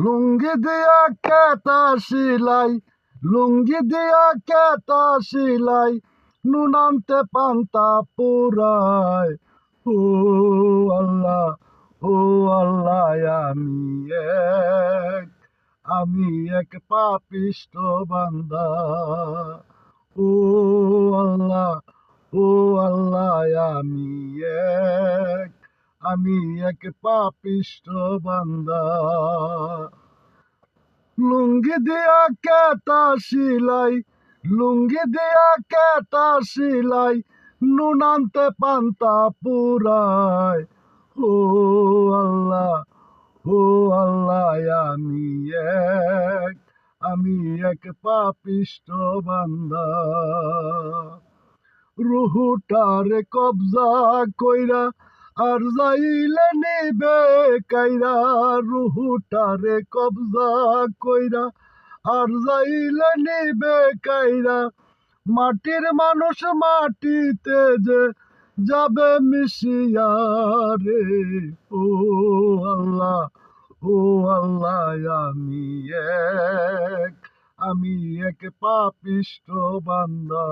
লুঙ্গি দিয়া কেতা সিলাই, লুঙ্গি দিয়া কেতা সিলাই, নুন আনতে পান্তা পুরায়। ও আল্লাহ, ও আল্লাহ, এক আমি এক পাপিষ্ঠ বান্দা। ও আল্লাহ, ও আল্লাহ, এক আমি এক পাপিষ্ঠ বান্দা। লুঙ্গি দিয়া কেতা সিলাই, লুঙ্গি দিয়া কেতা সিলাই, নুন আনতে পান্তা পুরায়। ও আল্লাহ, ও আল্লাহ, এক আমি এক পাপিষ্ঠ বান্দা। রুহুটারে কবজা কইরা আর যাইলে নিবে কাইরা, রুহুটারে কবজা কইরা আর যাইলে নিবে কাইরা, মাটির মানুষ মাটিতে যে যাবে মিশিয়া রে। ও আল্লাহ, ও আল্লাহ, এক আমি এক পাপিষ্ঠ বান্দা।